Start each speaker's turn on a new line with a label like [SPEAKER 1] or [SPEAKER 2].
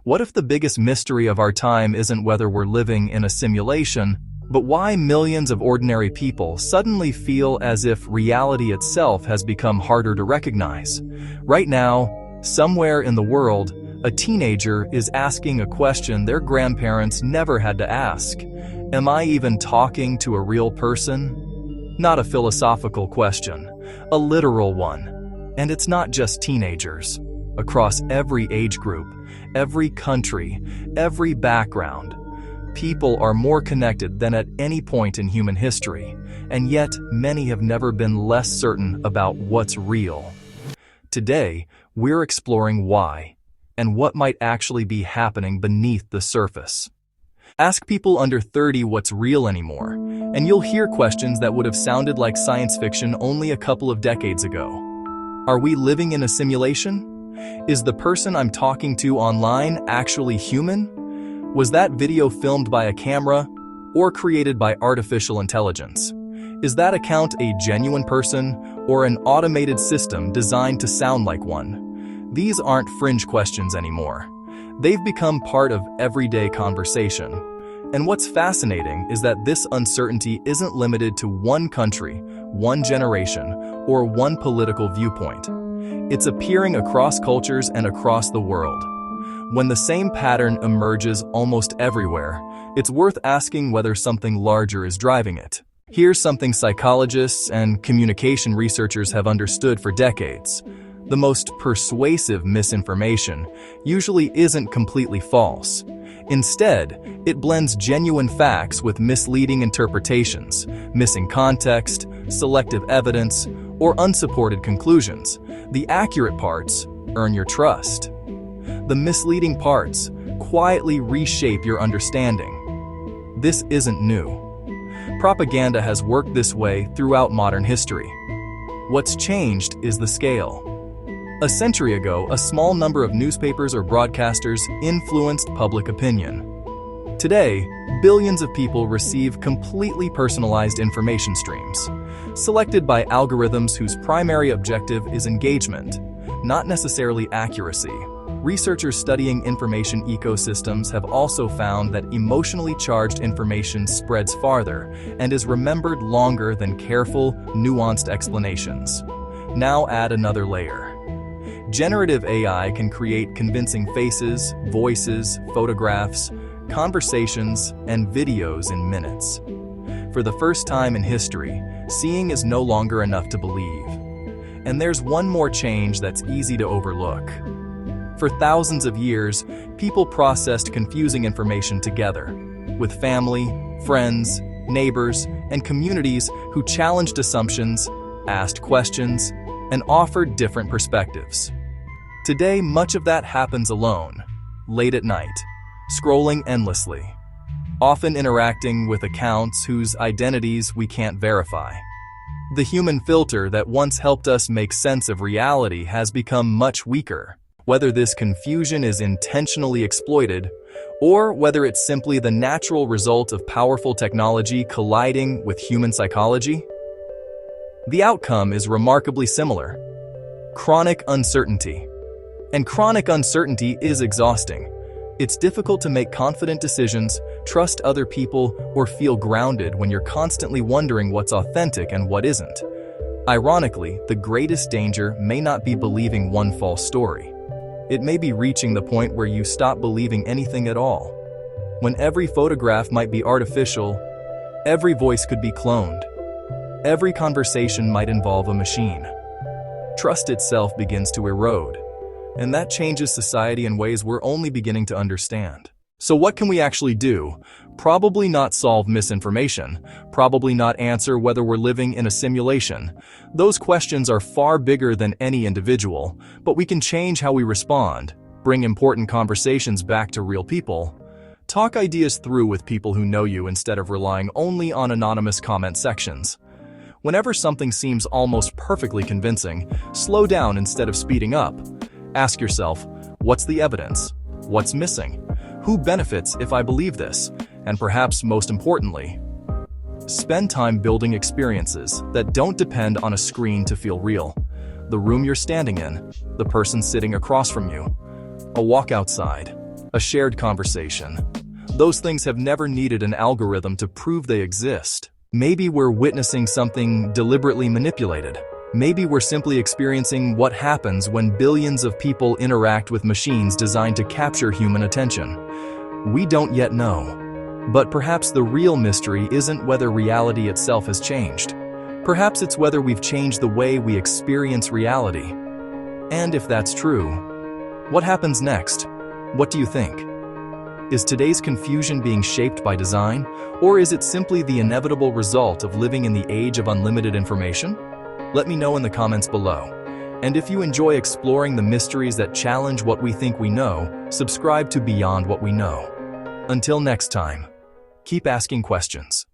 [SPEAKER 1] What if the biggest mystery of our time isn't whether we're living in a simulation, but why millions of ordinary people suddenly feel as if reality itself has become harder to recognize? Right now, somewhere in the world, a teenager is asking a question their grandparents never had to ask. Am I even talking to a real person? Not a philosophical question, a literal one. And it's not just teenagers. Across every age group, every country, every background, people are more connected than at any point in human history, and yet many have never been less certain about what's real. Today, we're exploring why, and what might actually be happening beneath the surface. Ask people under 30 what's real anymore, and you'll hear questions that would have sounded like science fiction only a couple of decades ago. Are we living in a simulation? Is the person I'm talking to online actually human? Was that video filmed by a camera or created by artificial intelligence? Is that account a genuine person or an automated system designed to sound like one? These aren't fringe questions anymore. They've become part of everyday conversation. And what's fascinating is that this uncertainty isn't limited to one country, one generation, or one political viewpoint. It's appearing across cultures and across the world. When the same pattern emerges almost everywhere, it's worth asking whether something larger is driving it. Here's something psychologists and communication researchers have understood for decades. The most persuasive misinformation usually isn't completely false. Instead, it blends genuine facts with misleading interpretations, missing context, selective evidence, or unsupported conclusions. The accurate parts earn your trust. The misleading parts quietly reshape your understanding. This isn't new. Propaganda has worked this way throughout modern history. What's changed is the scale. A century ago, a small number of newspapers or broadcasters influenced public opinion. Today, billions of people receive completely personalized information streams, selected by algorithms whose primary objective is engagement, not necessarily accuracy. Researchers studying information ecosystems have also found that emotionally charged information spreads farther and is remembered longer than careful, nuanced explanations. Now add another layer. Generative AI can create convincing faces, voices, photographs, conversations, and videos in minutes. For the first time in history, seeing is no longer enough to believe. And there's one more change that's easy to overlook. For thousands of years, people processed confusing information together, with family, friends, neighbors, and communities who challenged assumptions, asked questions, and offered different perspectives. Today, much of that happens alone, late at night, scrolling endlessly, often interacting with accounts whose identities we can't verify. The human filter that once helped us make sense of reality has become much weaker. Whether this confusion is intentionally exploited, or whether it's simply the natural result of powerful technology colliding with human psychology, the outcome is remarkably similar: chronic uncertainty. And chronic uncertainty is exhausting. It's difficult to make confident decisions, trust other people, or feel grounded when you're constantly wondering what's authentic and what isn't. Ironically, the greatest danger may not be believing one false story. It may be reaching the point where you stop believing anything at all. When every photograph might be artificial, every voice could be cloned, every conversation might involve a machine. Trust itself begins to erode. And that changes society in ways we're only beginning to understand. So what can we actually do? Probably not solve misinformation, probably not answer whether we're living in a simulation. Those questions are far bigger than any individual, but we can change how we respond, bring important conversations back to real people, talk ideas through with people who know you instead of relying only on anonymous comment sections. Whenever something seems almost perfectly convincing, slow down instead of speeding up. Ask yourself, what's the evidence? What's missing? Who benefits if I believe this? And perhaps most importantly, spend time building experiences that don't depend on a screen to feel real. The room you're standing in, the person sitting across from you, a walk outside, a shared conversation. Those things have never needed an algorithm to prove they exist. Maybe we're witnessing something deliberately manipulated. Maybe we're simply experiencing what happens when billions of people interact with machines designed to capture human attention. We don't yet know. But perhaps the real mystery isn't whether reality itself has changed. Perhaps it's whether we've changed the way we experience reality. And if that's true, what happens next? What do you think? Is today's confusion being shaped by design, or is it simply the inevitable result of living in the age of unlimited information? Let me know in the comments below. And if you enjoy exploring the mysteries that challenge what we think we know, subscribe to Beyond What We Know. Until next time, keep asking questions.